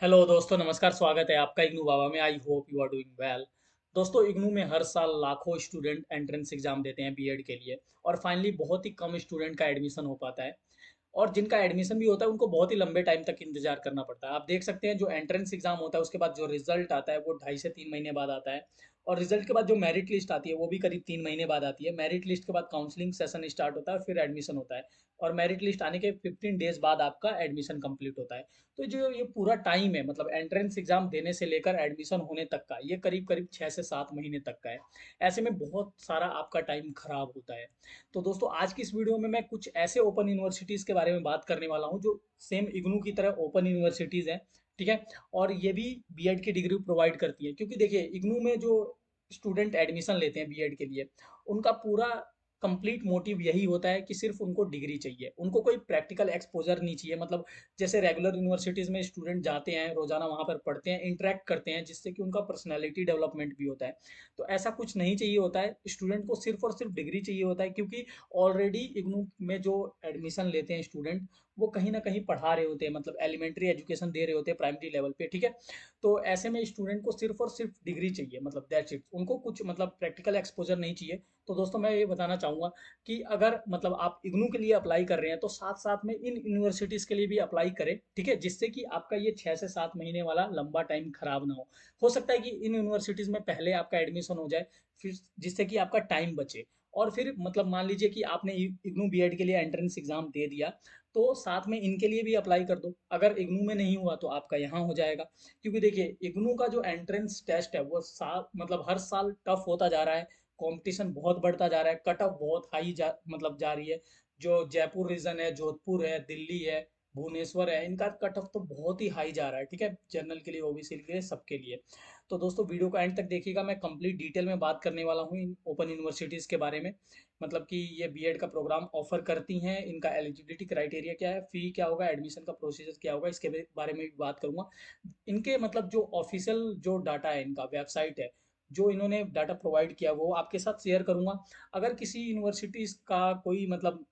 Hello दोस्तों, नमस्कार। स्वागत है आपका इग्नू बाबा में। I hope you are doing well. दोस्तों, इग्नू में हर साल लाखों स्टूडेंट एंट्रेंस एग्जाम देते हैं बीएड के लिए, और फाइनली बहुत ही कम स्टूडेंट का एडमिशन हो पाता है। और जिनका एडमिशन भी होता है उनको बहुत ही लंबे टाइम तक इंतजार करना पड़ता है। आप देख सकते हैं, जो एंट्रेंस एग्जाम होता है उसके बाद जो रिजल्ट आता है वो 2.5 से 3 महीने बाद आता है। और रिजल्ट के बाद जो मेरिट लिस्ट आती है वो भी करीब 3 महीने बाद आती है। मेरिट लिस्ट के बाद काउंसलिंग सेशन स्टार्ट होता है, फिर एडमिशन होता है। और मेरिट लिस्ट आने के 15 डेज बाद आपका एडमिशन कंप्लीट होता है। तो जो ये पूरा टाइम है, मतलब एंट्रेंस एग्जाम देने से लेकर एडमिशन होने तक का, ये करीब करीब 6 से 7 महीने तक का है। ऐसे में बहुत सारा आपका टाइम खराब होता है। तो दोस्तों, आज की इस वीडियो में मैं कुछ ऐसे ओपन यूनिवर्सिटीज़ के बारे में बात करने वाला हूँ जो सेम इग्नू की तरह ओपन यूनिवर्सिटीज़ हैं। ठीक है। और ये भी बीएड की डिग्री प्रोवाइड करती है, क्योंकि देखिए, इग्नू में जो स्टूडेंट एडमिशन लेते हैं बीएड के लिए, उनका पूरा कंप्लीट मोटिव यही होता है कि सिर्फ उनको डिग्री चाहिए, उनको कोई प्रैक्टिकल एक्सपोजर नहीं चाहिए। मतलब जैसे रेगुलर यूनिवर्सिटीज़ में स्टूडेंट जाते हैं, रोजाना वहाँ पर पढ़ते हैं, इंटरेक्ट करते हैं, जिससे कि उनका पर्सनैलिटी डेवलपमेंट भी होता है। तो ऐसा कुछ नहीं चाहिए होता है, स्टूडेंट को सिर्फ और सिर्फ डिग्री चाहिए होता है, क्योंकि ऑलरेडी इग्नू में जो एडमिशन लेते हैं स्टूडेंट, वो कहीं ना कहीं पढ़ा रहे होते हैं, मतलब एलिमेंट्री एजुकेशन दे रहे होते हैं प्राइमरी लेवल पे। ठीक है। तो ऐसे में स्टूडेंट को सिर्फ और सिर्फ डिग्री चाहिए, मतलब दैट्स इट, उनको कुछ मतलब प्रैक्टिकल एक्सपोजर नहीं चाहिए। तो दोस्तों, मैं ये बताना चाहूँगा कि अगर मतलब आप इग्नू के लिए अप्लाई कर रहे हैं तो साथ साथ में इन यूनिवर्सिटीज़ के लिए भी अप्लाई करें। ठीक है, जिससे कि आपका ये 6 से 7 महीने वाला लंबा टाइम खराब ना हो सकता है कि इन यूनिवर्सिटीज़ में पहले आपका एडमिशन हो जाए, फिर जिससे कि आपका टाइम बचे। और फिर मतलब मान लीजिए कि आपने इग्नू बीएड के लिए एंट्रेंस एग्जाम दे दिया, तो साथ में इनके लिए भी अप्लाई कर दो। अगर इग्नू में नहीं हुआ तो आपका यहाँ हो जाएगा। क्योंकि देखिए, इग्नू का जो एंट्रेंस टेस्ट है वो मतलब हर साल टफ होता जा रहा है। कंपटीशन बहुत बढ़ता जा रहा है, कट ऑफ बहुत हाई मतलब जा रही है। जो जयपुर रीजन है, जोधपुर है, दिल्ली है, भुवनेश्वर है, इनका कट ऑफ तो बहुत ही हाई जा रहा है। ठीक है, जनरल के लिए, ओबीसी के लिए, सबके लिए। तो दोस्तों, वीडियो को एंड तक देखिएगा, मैं कंप्लीट डिटेल में बात करने वाला हूँ इन ओपन यूनिवर्सिटीज़ के बारे में। मतलब कि ये बीएड का प्रोग्राम ऑफर करती हैं, इनका एलिजिबिलिटी क्राइटेरिया क्या है, फी क्या होगा, एडमिशन का प्रोसीजर क्या होगा, इसके बारे में भी बात करूंगा। इनके मतलब जो ऑफिशियल जो डाटा है, इनका वेबसाइट है, जो इन्होंने डाटा प्रोवाइड किया, वो आपके साथ शेयर करूंगा। अगर किसी यूनिवर्सिटीज़ का कोई मतलब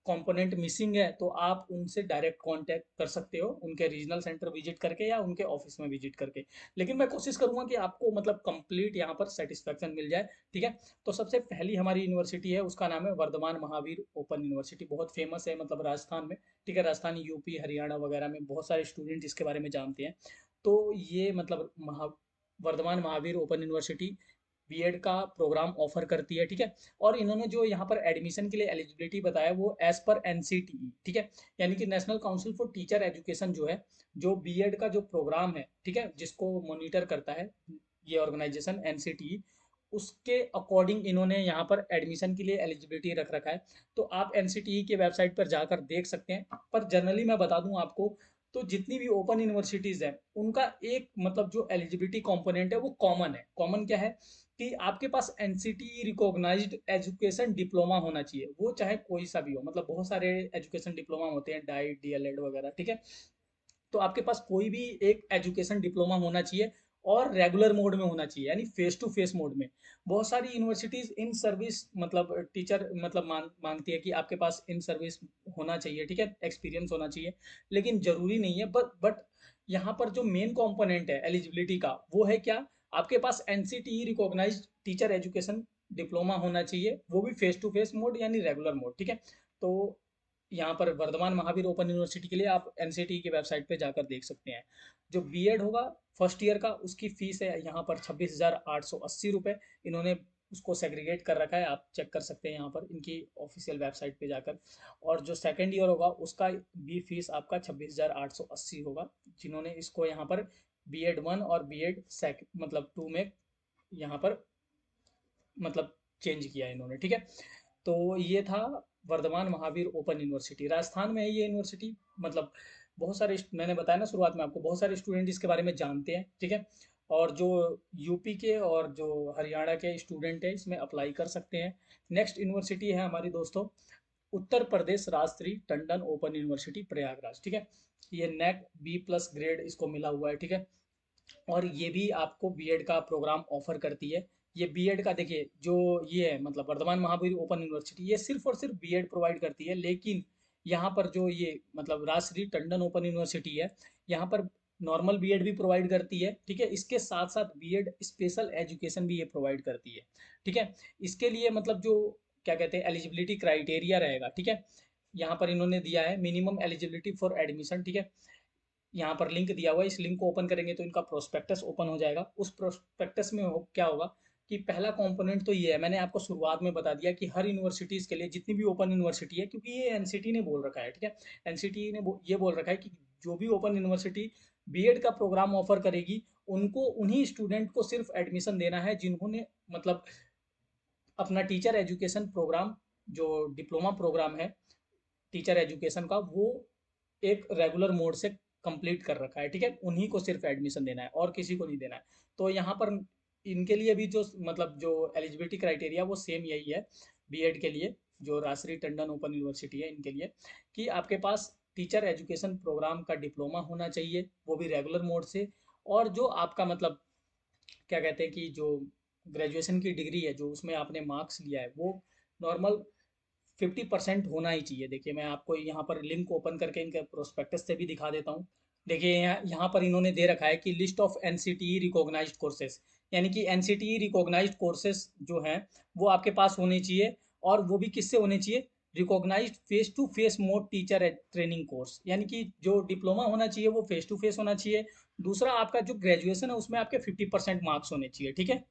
कंपोनेंट मिसिंग है तो आप उनसे डायरेक्ट कांटेक्ट कर सकते हो, उनके रीजनल सेंटर विजिट करके या उनके ऑफिस में विजिट करके। लेकिन मैं कोशिश करूंगा कि आपको मतलब कंप्लीट यहाँ पर सेटिस्फेक्शन मिल जाए। ठीक है। तो सबसे पहली हमारी यूनिवर्सिटी है, उसका नाम है वर्धमान महावीर ओपन यूनिवर्सिटी। बहुत फेमस है, मतलब राजस्थान में। ठीक है, राजस्थान, यूपी, हरियाणा वगैरह में बहुत सारे स्टूडेंट इसके बारे में जानते हैं। तो ये मतलब Vardhman Mahaveer open university BEd का प्रोग्राम ऑफर करती है। ठीक है। और इन्होंने जो यहाँ पर एडमिशन के लिए एलिजिबिलिटी बताया वो एज पर एनसीटीई। ठीक है। यानी कि national council for teacher education जो है, जो बीएड का जो प्रोग्राम है, ठीक है, जिसको मॉनिटर करता है ये ऑर्गेनाइजेशन एनसीटीई, उसके अकॉर्डिंग इन्होंने यहाँ पर एडमिशन के लिए एलिजिबिलिटी रख रखा है। तो आप एनसीटीई के वेबसाइट पर जाकर देख सकते हैं। पर जनरली मैं बता दूं आपको, तो जितनी भी ओपन यूनिवर्सिटीज़ हैं उनका एक मतलब जो एलिजिबिलिटी कंपोनेंट है वो कॉमन है। कॉमन क्या है कि आपके पास एनसीटीई रिकॉग्नाइज्ड एजुकेशन डिप्लोमा होना चाहिए, वो चाहे कोई सा भी हो। मतलब बहुत सारे एजुकेशन डिप्लोमा होते हैं, डाइट, डीएलएड वगैरह। ठीक है। तो आपके पास कोई भी एक एजुकेशन डिप्लोमा होना चाहिए, और रेगुलर मोड में होना चाहिए, यानी फेस टू फेस मोड में। बहुत सारी यूनिवर्सिटीज इन सर्विस मतलब टीचर मतलब मांगती है कि आपके पास इन सर्विस होना चाहिए। ठीक है, एक्सपीरियंस होना चाहिए। लेकिन जरूरी नहीं है। बट यहाँ पर जो मेन कंपोनेंट है एलिजिबिलिटी का, वो है क्या, आपके पास NCTE recognised teacher education diploma होना चाहिए, वो भी फेस टू फेस मोड यानी रेगुलर मोड। ठीक है। तो यहाँ पर वर्धमान महावीर ओपन यूनिवर्सिटी के लिए आप एनसीटी की वेबसाइट पे जाकर देख सकते हैं। जो बीएड होगा फर्स्ट ईयर का, उसकी फीस है यहाँ पर 26,880 रुपये। इन्होंने उसको सेग्रीगेट कर रखा है, आप चेक कर सकते हैं यहाँ पर इनकी ऑफिशियल वेबसाइट पे जाकर। और जो सेकेंड ईयर होगा उसका भी फीस आपका 26,880 होगा, जिन्होंने इसको यहाँ पर बीएड 1 और बीएड मतलब 2 में यहाँ पर मतलब चेंज किया इन्होंने। ठीक है। तो ये था वर्धमान महावीर ओपन यूनिवर्सिटी, राजस्थान में है ये यूनिवर्सिटी। मतलब बहुत सारे मैंने बताया ना शुरुआत में आपको, बहुत सारे स्टूडेंट इसके बारे में जानते हैं। ठीक है। और जो यूपी के और जो हरियाणा के स्टूडेंट हैं इसमें अप्लाई कर सकते हैं। नेक्स्ट यूनिवर्सिटी है हमारी दोस्तों, उत्तर प्रदेश राष्ट्रीय टंडन ओपन यूनिवर्सिटी प्रयागराज। ठीक है। ये नेट B+ ग्रेड इसको मिला हुआ है। ठीक है। और ये भी आपको बीएड का प्रोग्राम ऑफर करती है। ये बीएड का देखिए, जो ये है मतलब वर्धमान महावीर ओपन यूनिवर्सिटी, ये सिर्फ और सिर्फ बीएड प्रोवाइड करती है। लेकिन यहाँ पर जो ये मतलब राजश्री टंडन ओपन यूनिवर्सिटी है, यहाँ पर नॉर्मल बीएड भी प्रोवाइड करती है, ठीक है। इसके साथ साथ बीएड स्पेशल एजुकेशन भी ये प्रोवाइड करती है, ठीक है। इसके लिए मतलब जो क्या कहते हैं एलिजिबिलिटी क्राइटेरिया रहेगा, ठीक है। यहाँ पर इन्होंने दिया है मिनिमम एलिजिबिलिटी फॉर एडमिशन, ठीक है। यहाँ पर लिंक दिया हुआ है, इस लिंक को ओपन करेंगे तो इनका प्रोस्पेक्टस ओपन हो जाएगा। उस प्रोस्पेक्टस में क्या होगा कि पहला कंपोनेंट तो ये है, मैंने आपको शुरुआत में बता दिया कि हर यूनिवर्सिटीज़ के लिए जितनी भी ओपन यूनिवर्सिटी है, क्योंकि ये एनसीटी ने बोल रखा है, ठीक है। एनसीटी ने ये बोल रखा है कि जो भी ओपन यूनिवर्सिटी बीएड का प्रोग्राम ऑफर करेगी, उनको उन्हीं स्टूडेंट को सिर्फ एडमिशन देना है जिन्होंने मतलब अपना टीचर एजुकेशन प्रोग्राम, जो डिप्लोमा प्रोग्राम है टीचर एजुकेशन का, वो एक रेगुलर मोड से कंप्लीट कर रखा है, ठीक है। उन्हीं को सिर्फ एडमिशन देना है और किसी को नहीं देना है। तो यहाँ पर इनके लिए भी जो मतलब जो एलिजिबिलिटी क्राइटेरिया वो सेम यही है बीएड के लिए, जो राजश्री टंडन ओपन यूनिवर्सिटी है इनके लिए, कि आपके पास टीचर एजुकेशन प्रोग्राम का डिप्लोमा होना चाहिए, वो भी रेगुलर मोड से। और जो आपका मतलब क्या कहते हैं कि जो ग्रेजुएशन की डिग्री है, जो उसमें आपने मार्क्स लिया है, वो नॉर्मल 50% होना ही चाहिए। देखिए मैं आपको यहाँ पर लिंक ओपन करके इनके प्रोस्पेक्टस से भी दिखा देता हूँ। देखिए यहाँ पर इन्होंने दे रखा है कि list of NCTE recognised courses, यानी कि एनसीटीई रिकॉग्नाइज्ड कोर्सेज जो हैं वो आपके पास होने चाहिए। और वो भी किससे होने चाहिए, recognised face to face mode teacher training course, यानी कि जो डिप्लोमा होना चाहिए वो फेस टू फेस होना चाहिए। दूसरा आपका जो ग्रेजुएशन है उसमें आपके 50% मार्क्स होने चाहिए, ठीक है।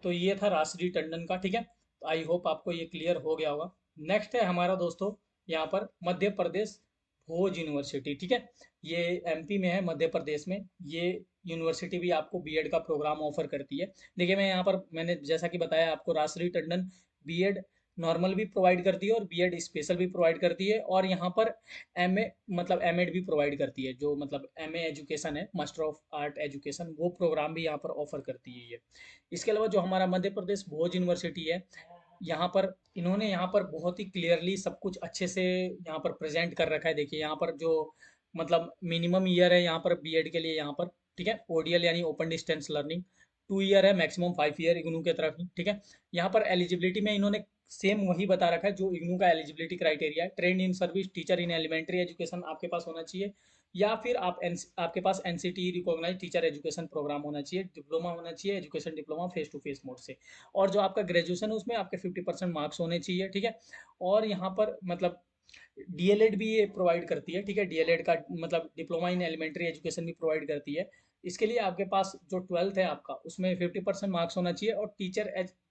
तो ये था राजश्री टंडन का, ठीक है। तो आई होप आपको ये क्लियर हो गया होगा। नेक्स्ट है हमारा दोस्तों यहाँ पर मध्य प्रदेश भोज यूनिवर्सिटी, ठीक है। ये एमपी में है, मध्य प्रदेश में। ये यूनिवर्सिटी भी आपको बीएड का प्रोग्राम ऑफर करती है। देखिए मैं यहाँ पर मैंने जैसा कि बताया आपको, राजश्री टंडन बीएड नॉर्मल भी प्रोवाइड करती है और बीएड स्पेशल भी प्रोवाइड करती है। और यहाँ पर एमए मतलब एमएड भी प्रोवाइड करती है, जो मतलब एमए एजुकेशन है, मास्टर ऑफ आर्ट एजुकेशन, वो प्रोग्राम भी यहाँ पर ऑफर करती है ये। इसके अलावा जो हमारा मध्य प्रदेश भोज यूनिवर्सिटी है, यहाँ पर इन्होंने यहाँ पर बहुत ही क्लियरली सब कुछ अच्छे से यहाँ पर प्रेजेंट कर रखा है। देखिए यहाँ पर जो मतलब मिनिमम ईयर है यहाँ पर बीएड के लिए, यहाँ पर ठीक है, ओडीएल यानी ओपन डिस्टेंस लर्निंग 2 ईयर है, मैक्सिमम 5 ईयर इग्नू की तरफ ही, ठीक है। यहाँ पर एलिजिबिलिटी में इन्होंने सेम वही बता रखा है जो इग्नू का एलिजिबिलिटी क्राइटेरिया है। Trained in service teacher in elementary education आपके पास होना चाहिए, या फिर आपके पास NCT recognise teacher education programme होना चाहिए, डिप्लोमा होना चाहिए, education diploma face to face mode से। और जो आपका ग्रेजुएशन है उसमें आपके 50% मार्क्स होने चाहिए, ठीक है। और यहाँ पर मतलब डीएलएड भी ये प्रोवाइड करती है, ठीक है। डीएलएड का मतलब डिप्लोमा इन एलिमेंट्री एजुकेशन भी प्रोवाइड करती है। इसके लिए आपके पास जो 12th है आपका, उसमें 50% मार्क्स होना चाहिए और टीचर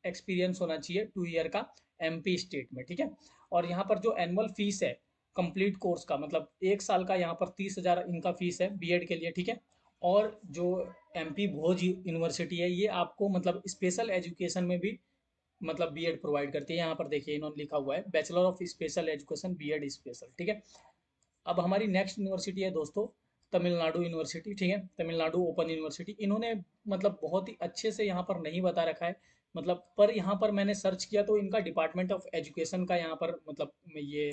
एक्सपीरियंस होना चाहिए 2 ईयर का एमपी स्टेट में, ठीक है। और यहाँ पर जो एनुअल फीस है कंप्लीट कोर्स का, मतलब 1 साल का, यहाँ पर 30,000 इनका फीस है बीएड के लिए, ठीक है। और जो एमपी भोज यूनिवर्सिटी है ये आपको मतलब स्पेशल एजुकेशन में भी मतलब बीएड प्रोवाइड करती है। यहाँ पर देखिए इन्होंने लिखा हुआ है bachelor of special education BEd special, ठीक है। अब हमारी नेक्स्ट यूनिवर्सिटी है दोस्तों तमिलनाडु यूनिवर्सिटी, ठीक है। तमिलनाडु ओपन यूनिवर्सिटी, इन्होंने मतलब बहुत ही अच्छे से यहाँ पर नहीं बता रखा है, मतलब पर यहाँ पर मैंने सर्च किया तो इनका डिपार्टमेंट ऑफ एजुकेशन का यहाँ पर मतलब ये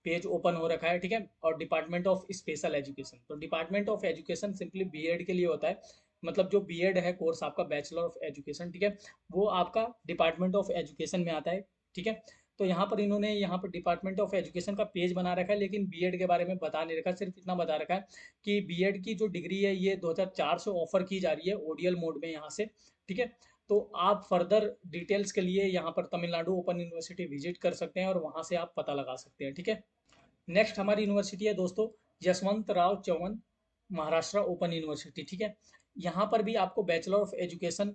पेज ओपन हो रखा है, ठीक है। और डिपार्टमेंट ऑफ स्पेशल एजुकेशन, तो department of education simply BEd के लिए होता है। मतलब जो बीएड है कोर्स आपका बैचलर ऑफ एजुकेशन, ठीक है, वो आपका डिपार्टमेंट ऑफ एजुकेशन में आता है, ठीक है। तो यहाँ पर इन्होंने यहाँ पर डिपार्टमेंट ऑफ एजुकेशन का पेज बना रखा है, लेकिन बीएड के बारे में बता नहीं रखा। सिर्फ इतना बता रखा है कि बीएड की जो डिग्री है ये 2004 से ऑफर की जा रही है ओडीएल मोड में यहाँ से, ठीक है। तो आप फर्दर डिटेल्स के लिए यहाँ पर तमिलनाडु ओपन यूनिवर्सिटी विजिट कर सकते हैं और वहाँ से आप पता लगा सकते हैं, ठीक है। नेक्स्ट हमारी यूनिवर्सिटी है दोस्तों यशवंत राव चौहान महाराष्ट्र ओपन यूनिवर्सिटी, ठीक है। यहाँ पर भी आपको बैचलर ऑफ एजुकेशन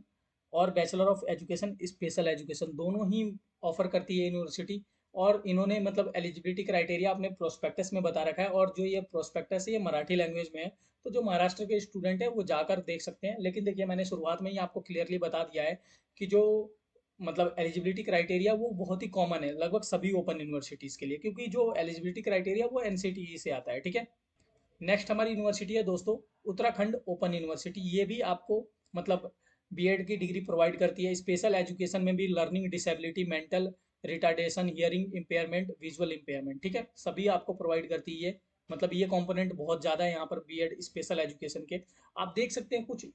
और bachelor of education special education दोनों ही ऑफर करती है यूनिवर्सिटी। और इन्होंने मतलब एलिजिबिलिटी क्राइटेरिया अपने प्रोस्पेक्टस में बता रखा है, और जो ये प्रोस्पेक्टस है ये मराठी लैंग्वेज में है। तो जो महाराष्ट्र के स्टूडेंट है वो जाकर देख सकते हैं। लेकिन देखिए मैंने शुरुआत में ही आपको क्लियरली बता दिया है कि जो मतलब एलिजिबिलिटी क्राइटेरिया वो बहुत ही कॉमन है लगभग सभी ओपन यूनिवर्सिटीज़ के लिए, क्योंकि जो एलिजिबिलिटी क्राइटेरिया वो एनसीटीई से आता है, ठीक है। नेक्स्ट हमारी यूनिवर्सिटी है दोस्तों उत्तराखंड ओपन यूनिवर्सिटी। ये भी आपको मतलब बीएड की डिग्री प्रोवाइड करती है। स्पेशल एजुकेशन में भी learning disability, mental retardation, hearing impairment, visual impairment, ठीक है, सभी आपको प्रोवाइड करती है। मतलब ये कंपोनेंट बहुत ज़्यादा है यहाँ पर बीएड स्पेशल एजुकेशन के। आप देख सकते हैं कुछ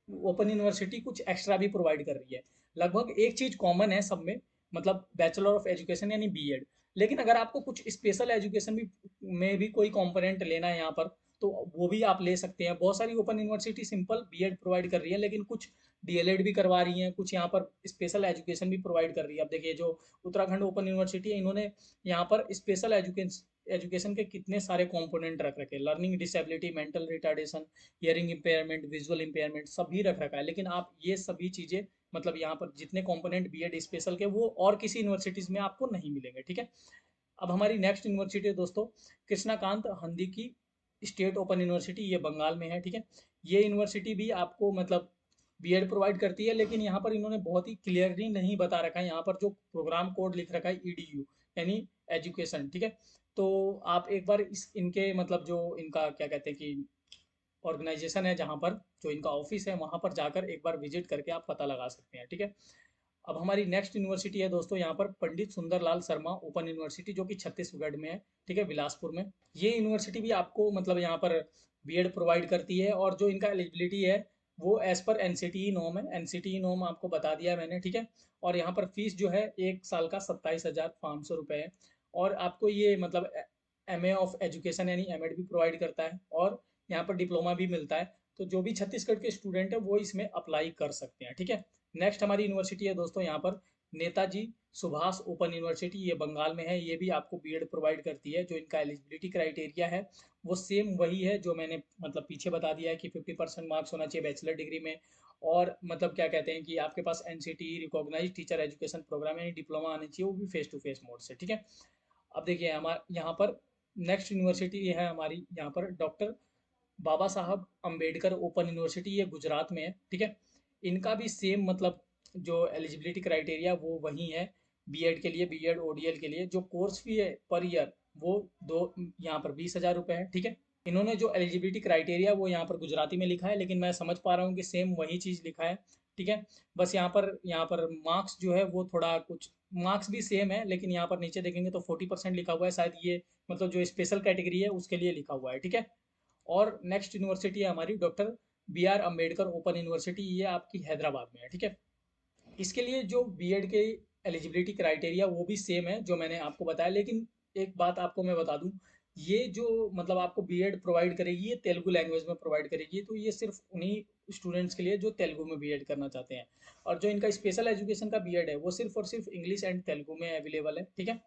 ओपन यूनिवर्सिटी कुछ एक्स्ट्रा भी प्रोवाइड कर रही है। लगभग एक चीज़ कॉमन है सब में, मतलब बैचलर ऑफ एजुकेशन यानी बीएड। लेकिन अगर आपको कुछ स्पेशल एजुकेशन भी में भी कोई कंपोनेंट लेना है यहाँ पर, तो वो भी आप ले सकते हैं। बहुत सारी open university simple BEd provide कर रही है, लेकिन कुछ डीएलएड भी करवा रही हैं, कुछ यहाँ पर स्पेशल एजुकेशन भी प्रोवाइड कर रही है। अब देखिए जो उत्तराखंड ओपन यूनिवर्सिटी है, इन्होंने यहाँ पर स्पेशल एजुकेशन के कितने सारे कंपोनेंट रख रखे हैं, learning disability, mental retardation, hearing impairment, visual impairment, सभी रख रखा है। लेकिन आप ये सभी चीज़ें मतलब यहाँ पर जितने कंपोनेंट बीएड स्पेशल के, वो और किसी यूनिवर्सिटीज़ में आपको नहीं मिलेंगे, ठीक है। अब हमारी नेक्स्ट यूनिवर्सिटी है दोस्तों कृष्णाकांत हंदी की स्टेट ओपन यूनिवर्सिटी, ये बंगाल में है, ठीक है। ये यूनिवर्सिटी भी आपको मतलब बीएड प्रोवाइड करती है, लेकिन यहाँ पर इन्होंने बहुत ही क्लियरली नहीं बता रखा है, यहाँ पर जो प्रोग्राम कोड लिख रखा है ईडीयू यानी एजुकेशन, ठीक है। तो आप एक बार इस इनके मतलब जो इनका क्या कहते हैं कि ऑर्गेनाइजेशन है, जहाँ पर जो इनका ऑफिस है, वहाँ पर जाकर एक बार विजिट करके आप पता लगा सकते हैं, ठीक है। अब हमारी नेक्स्ट यूनिवर्सिटी है दोस्तों यहाँ पर पंडित सुंदरलाल शर्मा ओपन यूनिवर्सिटी, जो कि छत्तीसगढ़ में है, ठीक है, बिलासपुर में। ये यूनिवर्सिटी भी आपको मतलब यहाँ पर बीएड प्रोवाइड करती है, और जो इनका एलिजिबिलिटी है वो एज पर एनसीटीई नॉर्म है। एनसीटीई नॉर्म आपको बता दिया है मैंने, ठीक है। और यहाँ पर फीस जो है 1 साल का 27,500 रुपये है। और आपको ये मतलब एमए ऑफ एजुकेशन यानी एमएड भी प्रोवाइड करता है, और यहाँ पर डिप्लोमा भी मिलता है। तो जो भी छत्तीसगढ़ के स्टूडेंट है वो इसमें अप्लाई कर सकते हैं, ठीक है। नेक्स्ट हमारी यूनिवर्सिटी है दोस्तों यहाँ पर नेताजी सुभाष ओपन यूनिवर्सिटी, ये बंगाल में है। ये भी आपको बीएड प्रोवाइड करती है। जो इनका एलिजिबिलिटी क्राइटेरिया है वो सेम वही है जो मैंने मतलब पीछे बता दिया है कि 50% मार्क्स होना चाहिए बैचलर डिग्री में, और मतलब क्या कहते हैं कि आपके पास NCT recognise teacher education programme यानी डिप्लोमा आनी चाहिए, वो भी फेस टू फेस मोड से, ठीक है। अब देखिए हमारे यहाँ पर नेक्स्ट यूनिवर्सिटी है हमारी यहाँ पर डॉक्टर बाबा साहब अम्बेडकर ओपन यूनिवर्सिटी, ये गुजरात में है, ठीक है। इनका भी सेम मतलब जो एलिजिबिलिटी क्राइटेरिया वो वही है बीएड के लिए, बीएड ओडीएल के लिए। जो कोर्स फी है पर ईयर वो दो यहाँ पर 20,000 रुपये है, ठीक है। इन्होंने जो एलिजिबिलिटी क्राइटेरिया वो यहाँ पर गुजराती में लिखा है, लेकिन मैं समझ पा रहा हूँ कि सेम वही चीज़ लिखा है, ठीक है। बस यहाँ पर मार्क्स जो है वो थोड़ा कुछ मार्क्स भी सेम है, लेकिन यहाँ पर नीचे देखेंगे तो 40% लिखा हुआ है, शायद ये मतलब जो स्पेशल कैटेगरी है उसके लिए लिखा हुआ है, ठीक है। और नेक्स्ट यूनिवर्सिटी है हमारी doctor B R Ambedkar open university, ये आपकी हैदराबाद में है, ठीक है। इसके लिए जो बीएड के एलिजिबिलिटी क्राइटेरिया वो भी सेम है जो मैंने आपको बताया, लेकिन एक बात आपको मैं बता दूं, ये जो मतलब आपको बीएड प्रोवाइड करेगी ये तेलुगु लैंग्वेज में प्रोवाइड करेगी। तो ये सिर्फ उन्हीं स्टूडेंट्स के लिए जो तेलुगु में बीएड करना चाहते हैं। और जो इनका स्पेशल एजुकेशन का बीएड है वो सिर्फ और सिर्फ इंग्लिश एंड तेलुगु में अवेलेबल है, ठीक है।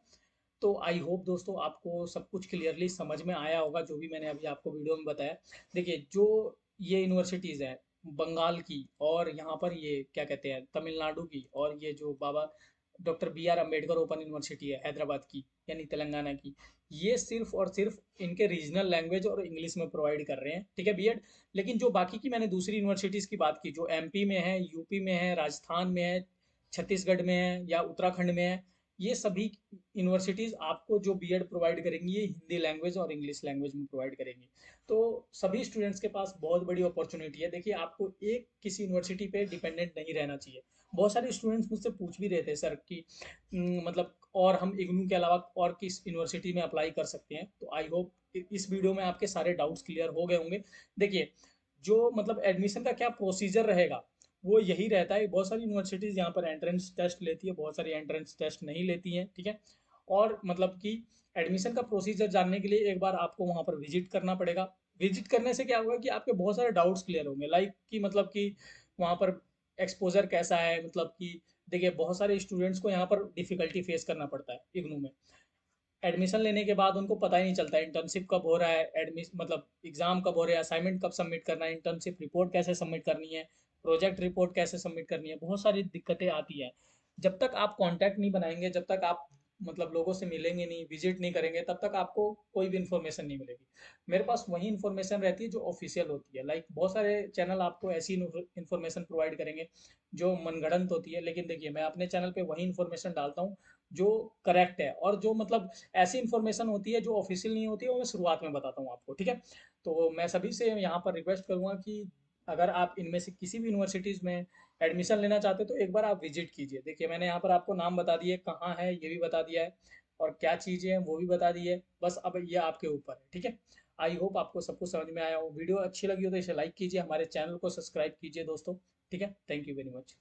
तो आई होप दोस्तों आपको सब कुछ क्लियरली समझ में आया होगा जो भी मैंने अभी आपको वीडियो में बताया। देखिए जो ये यूनिवर्सिटीज़ हैं बंगाल की, और यहाँ पर ये क्या कहते हैं तमिलनाडु की, और ये जो Baba doctor B R Ambedkar open university है हैदराबाद की यानी तेलंगाना की, ये सिर्फ और सिर्फ इनके रीजनल लैंग्वेज और इंग्लिश में प्रोवाइड कर रहे हैं, ठीक है, बीएड। लेकिन जो बाकी की मैंने दूसरी यूनिवर्सिटीज़ की बात की, जो एमपी में है, यूपी में है, राजस्थान में है, छत्तीसगढ़ में है या उत्तराखंड में है, ये सभी यूनिवर्सिटीज़ आपको जो बीएड प्रोवाइड करेंगी ये हिंदी लैंग्वेज और इंग्लिश लैंग्वेज में प्रोवाइड करेंगी। तो सभी स्टूडेंट्स के पास बहुत बड़ी अपॉर्चुनिटी है। देखिए आपको एक किसी यूनिवर्सिटी पे डिपेंडेंट नहीं रहना चाहिए। बहुत सारे स्टूडेंट्स मुझसे पूछ भी रहे थे सर कि मतलब और हम इग्नू के अलावा और किस यूनिवर्सिटी में अप्लाई कर सकते हैं। तो आई होप इस वीडियो में आपके सारे डाउट्स क्लियर हो गए होंगे। देखिए जो मतलब एडमिशन का क्या प्रोसीजर रहेगा वो यही रहता है। बहुत सारी यूनिवर्सिटीज़ यहाँ पर एंट्रेंस टेस्ट लेती है, बहुत सारी एंट्रेंस टेस्ट नहीं लेती हैं, ठीक है। और मतलब कि एडमिशन का प्रोसीजर जानने के लिए एक बार आपको वहाँ पर विजिट करना पड़ेगा। विजिट करने से क्या होगा कि आपके बहुत सारे डाउट्स क्लियर होंगे, लाइक कि मतलब कि वहाँ पर एक्सपोजर कैसा है, मतलब कि देखिए बहुत सारे स्टूडेंट्स को यहाँ पर डिफ़िकल्टी फेस करना पड़ता है इग्नू में। एडमिशन लेने के बाद उनको पता ही नहीं चलता इंटर्नशिप कब हो रहा है, एडमिश मतलब एग्जाम कब हो रहा है, असाइनमेंट कब सबमिट करना है, इंटर्नशिप रिपोर्ट कैसे सबमिट करनी है, प्रोजेक्ट रिपोर्ट कैसे सबमिट करनी है, बहुत सारी दिक्कतें आती हैं। जब तक आप कांटेक्ट नहीं बनाएंगे, जब तक आप मतलब लोगों से मिलेंगे नहीं, विजिट नहीं करेंगे, तब तक आपको कोई भी इन्फॉर्मेशन नहीं मिलेगी। मेरे पास वही इन्फॉर्मेशन रहती है जो ऑफिशियल होती है। लाइक बहुत सारे चैनल आपको ऐसी इन्फॉर्मेशन प्रोवाइड करेंगे जो मनगढ़ंत होती है, लेकिन देखिए मैं अपने चैनल पे वही इन्फॉर्मेशन डालता हूँ जो करेक्ट है, और जो मतलब ऐसी इन्फॉर्मेशन होती है जो ऑफिशियल नहीं होती है वो मैं शुरुआत में बताता हूँ आपको, ठीक है। तो मैं सभी से यहाँ पर रिक्वेस्ट करूँगा कि अगर आप इनमें से किसी भी यूनिवर्सिटीज़ में एडमिशन लेना चाहते हो तो एक बार आप विजिट कीजिए। देखिए मैंने यहाँ पर आपको नाम बता दिए, कहाँ है ये भी बता दिया है, और क्या चीज़ें हैं वो भी बता दी है। बस अब ये आपके ऊपर है, ठीक है। आई होप आपको सब कुछ समझ में आया हो। वीडियो अच्छी लगी हो तो इसे लाइक कीजिए, हमारे चैनल को सब्सक्राइब कीजिए दोस्तों, ठीक है। Thank you very much.